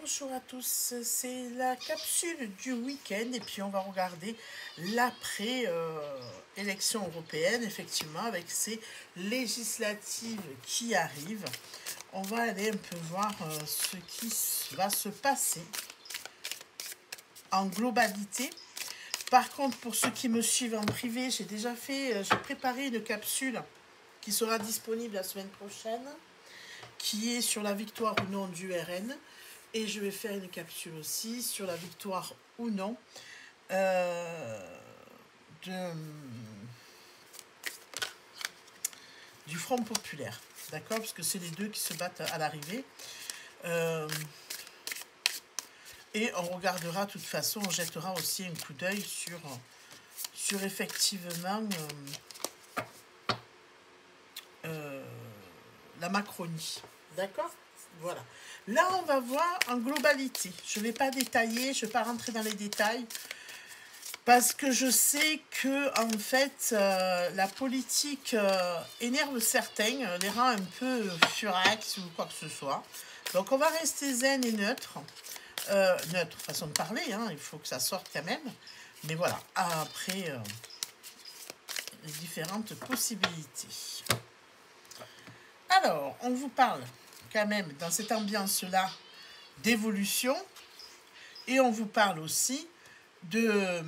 Bonjour à tous, c'est la capsule du week-end et puis on va regarder l'après-élection européenne, effectivement, avec ces législatives qui arrivent. On va aller un peu voir ce qui va se passer en globalité. Par contre, pour ceux qui me suivent en privé, j'ai préparé une capsule qui sera disponible la semaine prochaine, qui est sur la victoire ou non du RN. Et je vais faire une capsule aussi sur la victoire ou non du Front populaire. D'accord? Parce que c'est les deux qui se battent à l'arrivée. Et on regardera, de toute façon, on jettera aussi un coup d'œil sur effectivement la Macronie. D'accord? Voilà. Là, on va voir en globalité. Je ne vais pas détailler, je ne vais pas rentrer dans les détails. Parce que je sais que, en fait, la politique énerve certains, les rend un peu furax ou quoi que ce soit. Donc, on va rester zen et neutre. Neutre, façon de parler, hein, il faut que ça sorte quand même. Mais voilà, après, les différentes possibilités. Alors, on vous parle quand même dans cette ambiance-là d'évolution et on vous parle aussi de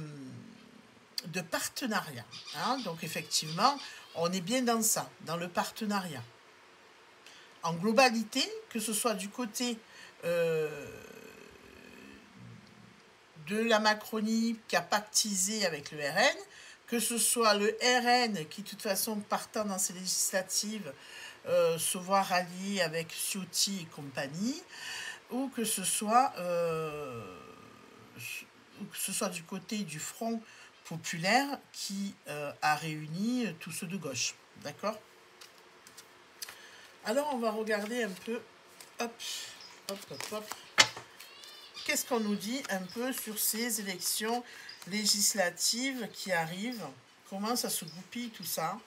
partenariat. Hein? Donc effectivement, on est bien dans ça, dans le partenariat. En globalité, que ce soit du côté de la Macronie qui a pactisé avec le RN, que ce soit le RN qui, de toute façon, partant dans ces législatives, se voir allié avec Ciotti et compagnie, ou que ce soit du côté du Front populaire qui a réuni tous ceux de gauche. D'accord? Alors, on va regarder un peu, hop, hop, hop, hop. Qu'est-ce qu'on nous dit un peu sur ces élections législatives qui arrivent? Comment ça se goupille tout ça?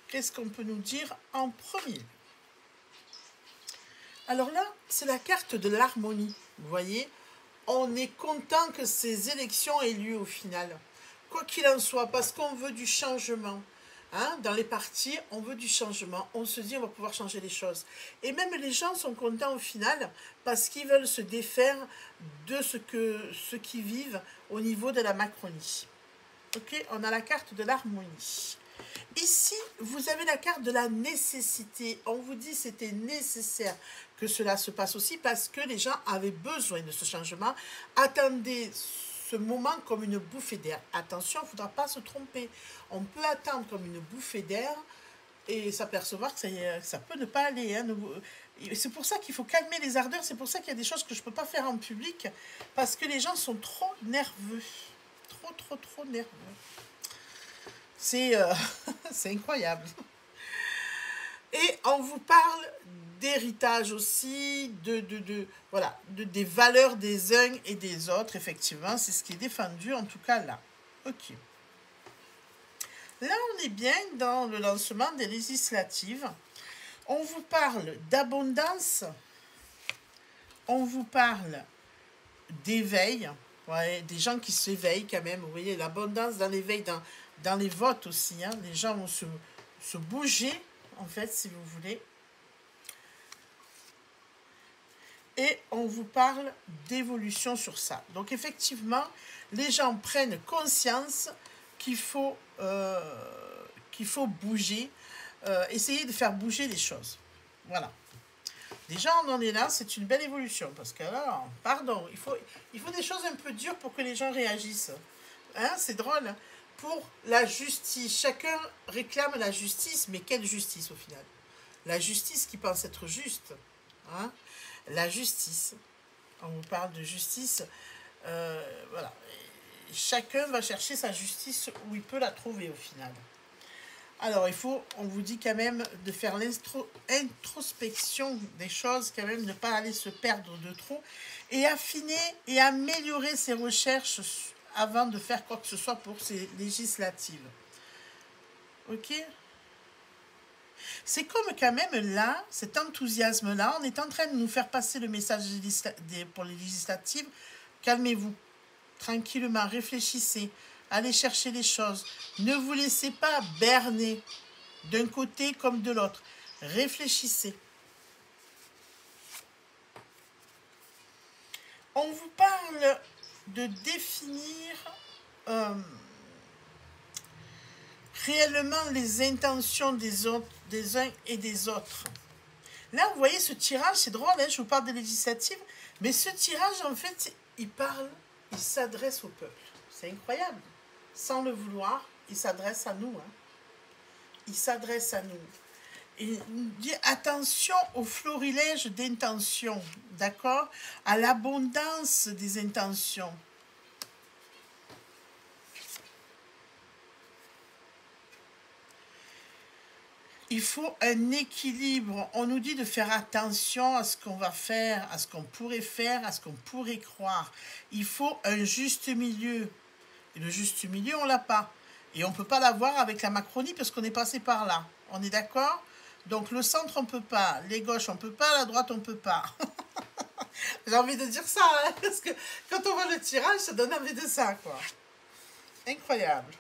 Qu'est-ce qu'on peut nous dire en premier? Alors là, c'est la carte de l'harmonie. Vous voyez, on est content que ces élections aient lieu au final. Quoi qu'il en soit, parce qu'on veut du changement. Hein, dans les partis, on veut du changement. On se dit, on va pouvoir changer les choses. Et même les gens sont contents au final parce qu'ils veulent se défaire de ce qu'ils vivent au niveau de la Macronie. Ok, on a la carte de l'harmonie. Ici, vous avez la carte de la nécessité. On vous dit que c'était nécessaire que cela se passe aussi parce que les gens avaient besoin de ce changement. Attendez ce moment comme une bouffée d'air. Attention, il ne faudra pas se tromper. On peut attendre comme une bouffée d'air et s'apercevoir que ça peut ne pas aller. Hein. C'est pour ça qu'il faut calmer les ardeurs. C'est pour ça qu'il y a des choses que je ne peux pas faire en public parce que les gens sont trop nerveux. Trop nerveux. C'est incroyable. Et on vous parle d'héritage aussi, des valeurs des uns et des autres, effectivement. C'est ce qui est défendu, en tout cas là. Ok. Là, on est bien dans le lancement des législatives. On vous parle d'abondance. On vous parle d'éveil. Ouais, des gens qui s'éveillent quand même. Vous voyez, l'abondance dans l'éveil, dans les votes aussi. Hein. Les gens vont se bouger, en fait, si vous voulez. Et on vous parle d'évolution sur ça. Donc, effectivement, les gens prennent conscience qu'il faut bouger, essayer de faire bouger les choses. Voilà. Déjà, on en est là, c'est une belle évolution. Parce que là, pardon, il faut des choses un peu dures pour que les gens réagissent. Hein, c'est drôle. Hein. Pour la justice, chacun réclame la justice, mais quelle justice au final? La justice qui pense être juste. Hein, la justice. On vous parle de justice. Voilà. Chacun va chercher sa justice où il peut la trouver au final. Alors, on vous dit quand même de faire l'introspection des choses, quand même, ne pas aller se perdre de trop, et affiner et améliorer ses recherches avant de faire quoi que ce soit pour ces législatives. Ok? C'est comme quand même là, cet enthousiasme-là, on est en train de nous faire passer le message pour les législatives. Calmez-vous, tranquillement, réfléchissez, allez chercher les choses. Ne vous laissez pas berner d'un côté comme de l'autre. Réfléchissez. On vous parle de définir réellement les intentions des autres, des uns et des autres. Là, vous voyez, ce tirage, c'est drôle, hein, je vous parle des législatives, mais ce tirage, en fait, il parle, il s'adresse au peuple. C'est incroyable. Sans le vouloir, il s'adresse à nous. Hein. Il s'adresse à nous. Il dit attention au florilège d'intentions, d'accord? À l'abondance des intentions. Il faut un équilibre. On nous dit de faire attention à ce qu'on va faire, à ce qu'on pourrait faire, à ce qu'on pourrait croire. Il faut un juste milieu. Et le juste milieu, on ne l'a pas. Et on ne peut pas l'avoir avec la Macronie parce qu'on est passé par là. On est d'accord? Donc le centre, on ne peut pas. Les gauches, on ne peut pas. La droite, on ne peut pas. J'ai envie de dire ça, hein, parce que quand on voit le tirage, ça donne envie de ça, quoi. Incroyable.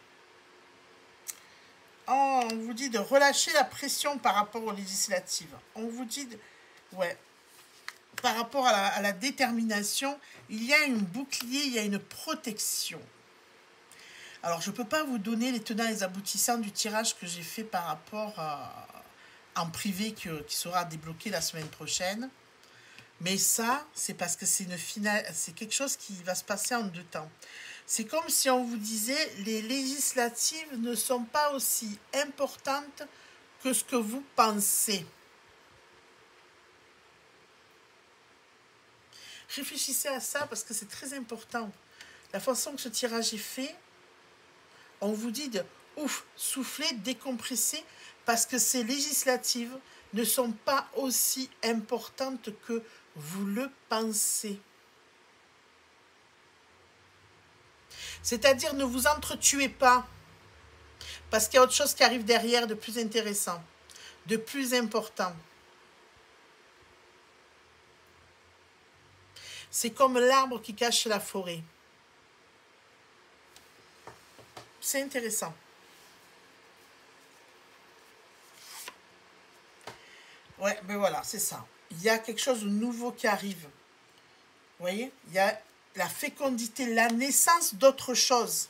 Oh, on vous dit de relâcher la pression par rapport aux législatives. On vous dit, ouais, par rapport à la détermination, il y a un bouclier, il y a une protection. Alors, je ne peux pas vous donner les tenants et les aboutissants du tirage que j'ai fait par rapport en privé qui sera débloqué la semaine prochaine. Mais ça, c'est parce que c'est quelque chose qui va se passer en 2 temps. C'est comme si on vous disait les législatives ne sont pas aussi importantes que ce que vous pensez. Réfléchissez à ça parce que c'est très important. La façon que ce tirage est fait, on vous dit de souffler, décompresser parce que ces législatives ne sont pas aussi importantes que vous le pensez. C'est-à-dire, ne vous entretuez pas, parce qu'il y a autre chose qui arrive derrière de plus intéressant, de plus important. C'est comme l'arbre qui cache la forêt. C'est intéressant. Ouais, ben voilà, c'est ça. Il y a quelque chose de nouveau qui arrive. Vous voyez? Il y a la fécondité, la naissance d'autre chose.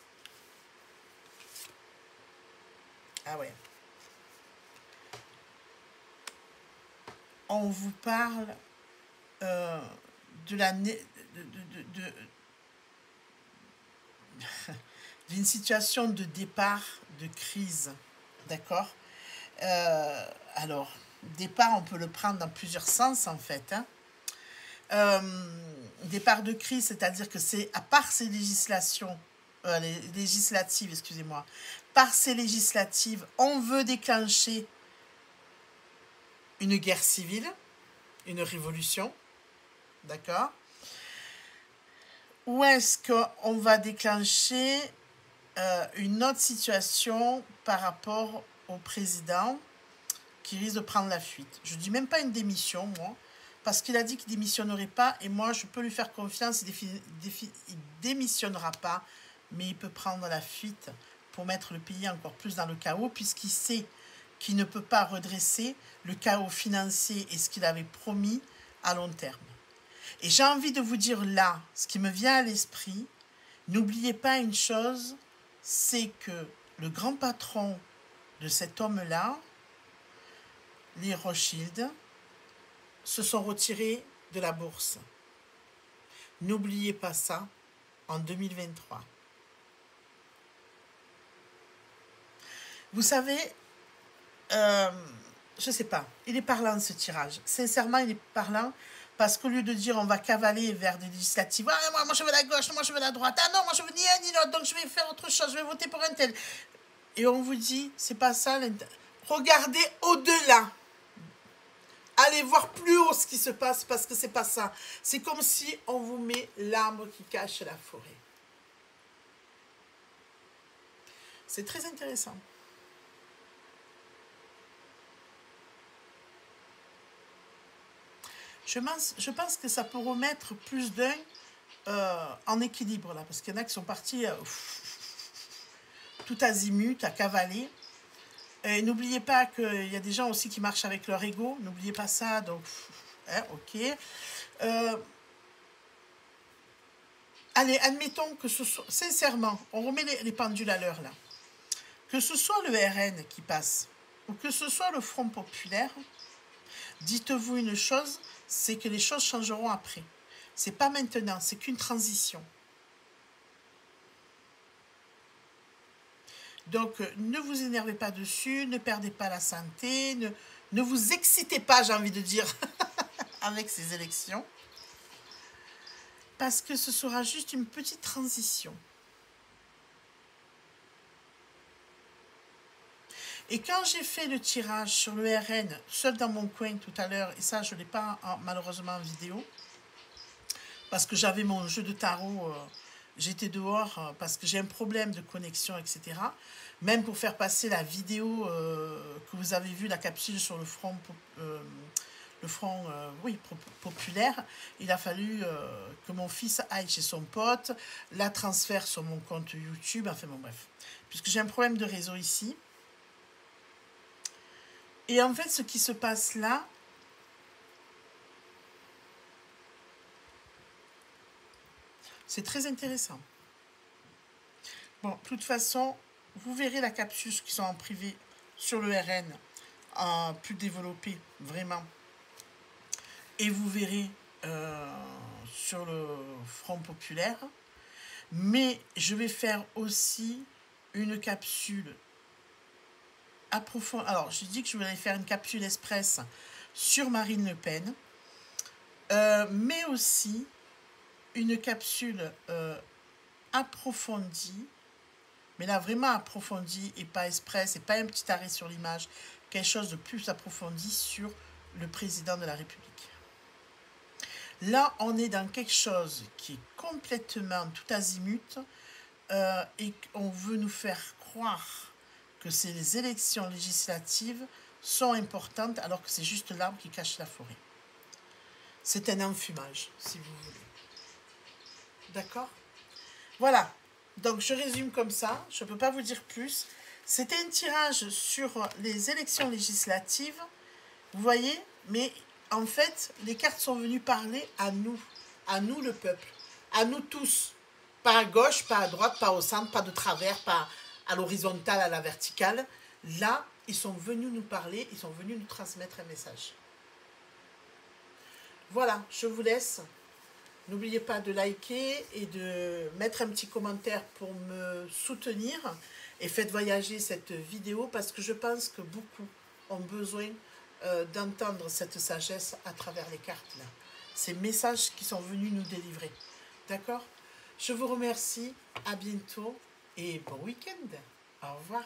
Ah ouais. On vous parle d'une situation de départ, de crise. D'accord? Alors, départ, on peut le prendre dans plusieurs sens, en fait. Hein. Départ de crise, c'est-à-dire que c'est, à part ces législatives, excusez-moi, par ces législatives, on veut déclencher une guerre civile, une révolution, d'accord? Ou est-ce qu'on va déclencher une autre situation par rapport au président qui risque de prendre la fuite? Je ne dis même pas une démission, moi, parce qu'il a dit qu'il ne démissionnerait pas, et moi, je peux lui faire confiance, il ne démissionnera pas, mais il peut prendre la fuite pour mettre le pays encore plus dans le chaos, puisqu'il sait qu'il ne peut pas redresser le chaos financier et ce qu'il avait promis à long terme. Et j'ai envie de vous dire là, ce qui me vient à l'esprit, n'oubliez pas une chose, c'est que le grand patron de cet homme-là, les Rothschild, se sont retirés de la bourse. N'oubliez pas ça en 2023. Vous savez, je ne sais pas, il est parlant ce tirage. Sincèrement, il est parlant parce qu'au lieu de dire on va cavaler vers des législatives, ah, moi je veux la gauche, moi je veux la droite, ah non, moi je veux ni un ni l'autre, donc je vais faire autre chose, je vais voter pour un tel. Et on vous dit, c'est pas ça. Regardez au-delà. Allez voir plus haut ce qui se passe parce que c'est pas ça. C'est comme si on vous met l'arbre qui cache la forêt. C'est très intéressant. Je pense que ça peut remettre plus d'un en équilibre, là, parce qu'il y en a qui sont partis tout azimut, à cavaler. Et n'oubliez pas qu'il y a des gens aussi qui marchent avec leur ego. N'oubliez pas ça, donc, hein, ok. Allez, admettons que ce soit, sincèrement, on remet les pendules à l'heure, là. Que ce soit le RN qui passe, ou que ce soit le Front populaire, dites-vous une chose, c'est que les choses changeront après. C'est pas maintenant, c'est qu'une transition. Donc, ne vous énervez pas dessus, ne perdez pas la santé, ne vous excitez pas, j'ai envie de dire, avec ces élections. Parce que ce sera juste une petite transition. Et quand j'ai fait le tirage sur le RN, seul dans mon coin tout à l'heure, et ça je ne l'ai pas malheureusement en vidéo, parce que j'avais mon jeu de tarot, j'étais dehors parce que j'ai un problème de connexion, etc. Même pour faire passer la vidéo que vous avez vue, la capsule sur le front, oui, populaire, il a fallu que mon fils aille chez son pote, la transfère sur mon compte YouTube, enfin bon bref. Puisque j'ai un problème de réseau ici. Et en fait, ce qui se passe là, c'est très intéressant. Bon, de toute façon, vous verrez la capsule qui sont en privé sur le RN, plus développée, vraiment. Et vous verrez sur le Front populaire. Mais je vais faire aussi une capsule approfondie. Alors, j'ai dit que je voulais faire une capsule express sur Marine Le Pen. Mais aussi une capsule approfondie, mais là vraiment approfondie et pas express, et pas un petit arrêt sur l'image, quelque chose de plus approfondi sur le président de la République. Là, on est dans quelque chose qui est complètement tout azimut et on veut nous faire croire que ces élections législatives sont importantes alors que c'est juste l'arbre qui cache la forêt. C'est un enfumage, si vous voulez. D'accord? Voilà. Donc, je résume comme ça. Je ne peux pas vous dire plus. C'était un tirage sur les élections législatives. Vous voyez? Mais en fait, les cartes sont venues parler à nous le peuple, à nous tous. Pas à gauche, pas à droite, pas au centre, pas de travers, pas à l'horizontale, à la verticale. Là, ils sont venus nous parler, ils sont venus nous transmettre un message. Voilà, je vous laisse. N'oubliez pas de liker et de mettre un petit commentaire pour me soutenir. Et faites voyager cette vidéo parce que je pense que beaucoup ont besoin d'entendre cette sagesse à travers les cartes là. Ces messages qui sont venus nous délivrer. D'accord? Je vous remercie. À bientôt et bon week-end. Au revoir.